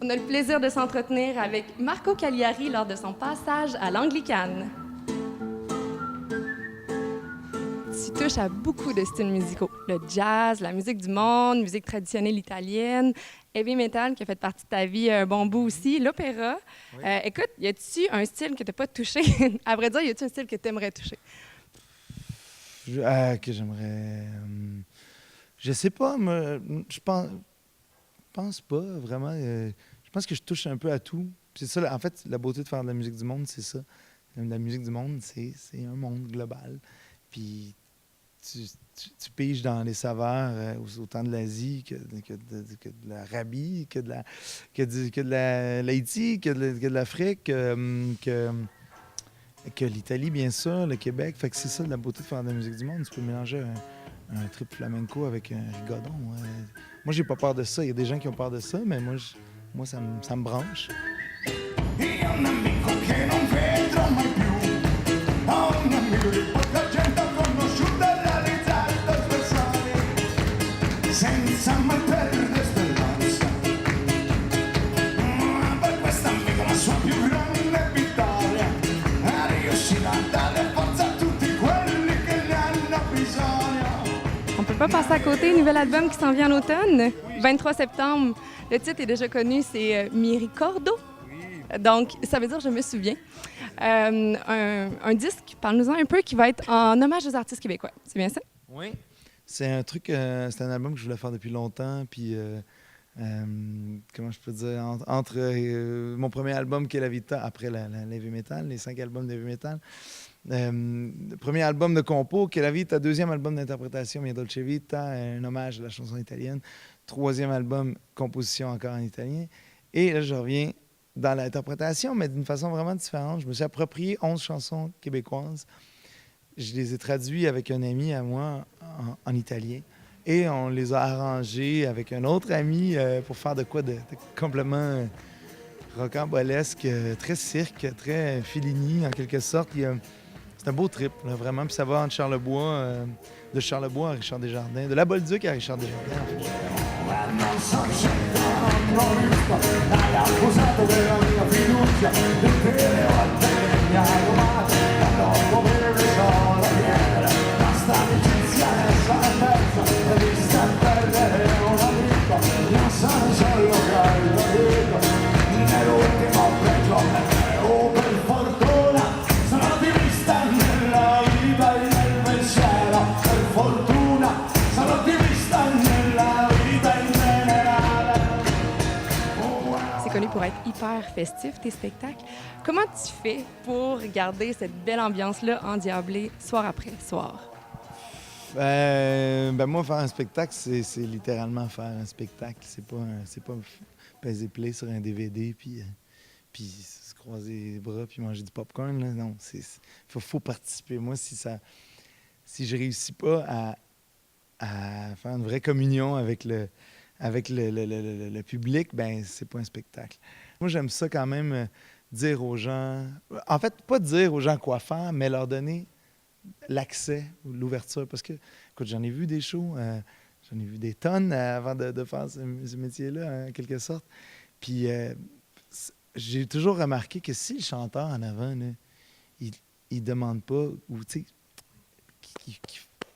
On a le plaisir de s'entretenir avec Marco Cagliari lors de son passage à l'Anglicane. Tu touches à beaucoup de styles musicaux. Le jazz, la musique du monde, musique traditionnelle italienne, heavy metal qui a fait partie de ta vie un bon bout aussi, l'opéra. Oui. Écoute, y a-tu un style que tu n'as pas touché? À vrai dire, y a-tu un style que tu aimerais toucher? Que j'aimerais... je sais pas, mais je pense pas vraiment. Je pense que je touche un peu à tout. C'est ça, en fait, la beauté de faire de la musique du monde, c'est ça. La musique du monde, c'est un monde global. Puis tu piges dans les saveurs autant de l'Asie que de l'Arabie, que de l'Haïti, que de l'Afrique, que l'Italie, bien sûr, le Québec. Fait que c'est ça, la beauté de faire de la musique du monde. Tu peux mélanger un trip flamenco avec un rigodon. Moi, j'ai pas peur de ça. Il y a des gens qui ont peur de ça, mais moi ça me branche. On peut pas passer à côté. Nouvel album qui s'en vient en automne, 23 septembre. Le titre est déjà connu, c'est Mi ricordo. Donc, ça veut dire « Je me souviens ». Un disque, parle-nous-en un peu, qui va être en hommage aux artistes québécois. C'est bien ça? Oui. C'est un truc, c'est un album que je voulais faire depuis longtemps. Puis, comment je peux dire, entre mon premier album qui est La Vita, après l'heavy metal, les 5 albums d'heavy metal. Le premier album de compo, qui est La Vita, deuxième album d'interprétation, Mia Dolce Vita, un hommage à la chanson italienne. Troisième album, composition encore en italien. Et là, je reviens dans l'interprétation, mais d'une façon vraiment différente. Je me suis approprié 11 chansons québécoises. Je les ai traduites avec un ami à moi en italien. Et on les a arrangées avec un autre ami pour faire de quoi de complètement rocambolesque, très cirque, très Fellini en quelque sorte. C'est un beau trip, là, vraiment. Puis ça va entre Charlebois, de Charlebois à Richard Desjardins, de la Bolduc à Richard Desjardins. En fait. Connu pour être hyper festif, tes spectacles. Comment tu fais pour garder cette belle ambiance-là endiablée soir après soir? Moi, faire un spectacle, c'est littéralement faire un spectacle. C'est pas peser play sur un DVD puis se croiser les bras puis manger du popcorn. Là. Non, faut participer. Moi, si je réussis pas à faire une vraie communion avec le public, ben c'est pas un spectacle. Moi, j'aime ça quand même dire aux gens... En fait, pas dire aux gens quoi faire, mais leur donner l'accès, l'ouverture. Parce que, écoute, j'en ai vu des shows, j'en ai vu des tonnes avant de faire ce métier-là, en quelque sorte. Puis j'ai toujours remarqué que si le chanteur en avant, là, il demande pas, ou tu sais,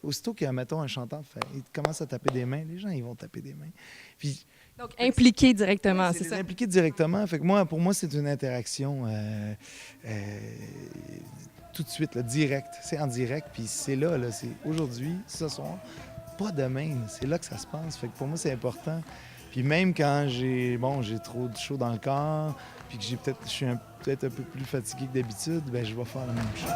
aussitôt qu'il y a, mettons, un chanteur, il commence à taper des mains, les gens, ils vont taper des mains. Puis, donc, impliqué directement, c'est ça? Impliqué directement. Fait que pour moi, c'est une interaction tout de suite, là, direct. C'est en direct, puis c'est là, c'est aujourd'hui, ce soir, pas demain. C'est là que ça se passe. Fait que pour moi, c'est important. Puis même quand j'ai trop de chaud dans le corps, puis que je suis peut-être un peu plus fatigué que d'habitude, ben je vais faire la même chose.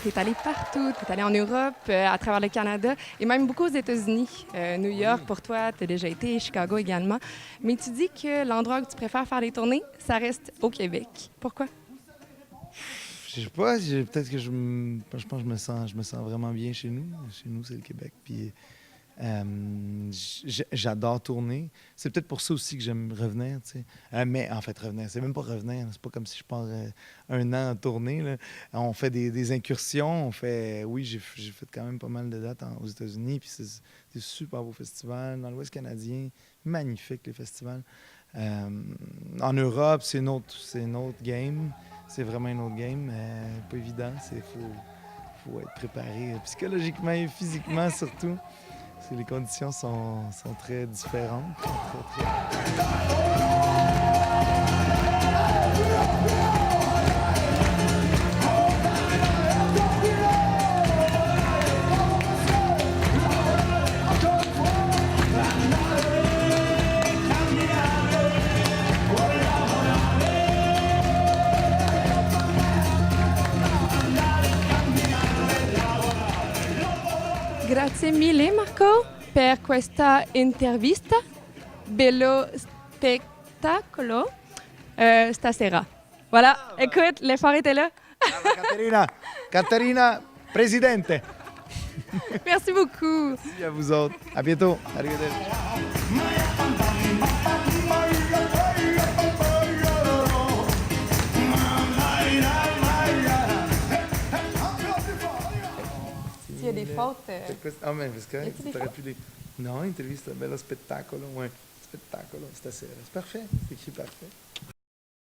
tu es allé partout. Tu es allé en Europe, à travers le Canada et même beaucoup aux États-Unis. New York, pour toi, tu as déjà été, Chicago également. Mais tu dis que l'endroit où tu préfères faire des tournées, ça reste au Québec. Pourquoi? Je sais pas, peut-être que je pense que je me sens vraiment bien chez nous. Chez nous, c'est le Québec. Puis j'adore tourner. C'est peut-être pour ça aussi que j'aime revenir, tu sais. Mais en fait, revenir, c'est même pas revenir. C'est pas comme si je pars un an à tourner, là. On fait des incursions. Oui, j'ai fait quand même pas mal de dates aux États-Unis. Puis c'est des super beaux festivals. Dans l'Ouest canadien, magnifique les festivals. En Europe, c'est une autre game. C'est vraiment un autre game. Pas évident. Faut être préparé psychologiquement et physiquement surtout. Les conditions sont très différentes. Grazie mille Marco per questa intervista. Bello spettacolo stasera. Voilà, écoute, l'effort était là. Caterina, Presidente. Merci beaucoup. Merci à vous autres. À bientôt. Arrivederci. S'il y a des fautes... Ah, mais parce que tu aurais pu les... Non, intervista, bello spettacolo, ouais. Spettacolo, stasera. C'est parfait, c'est écrit parfait.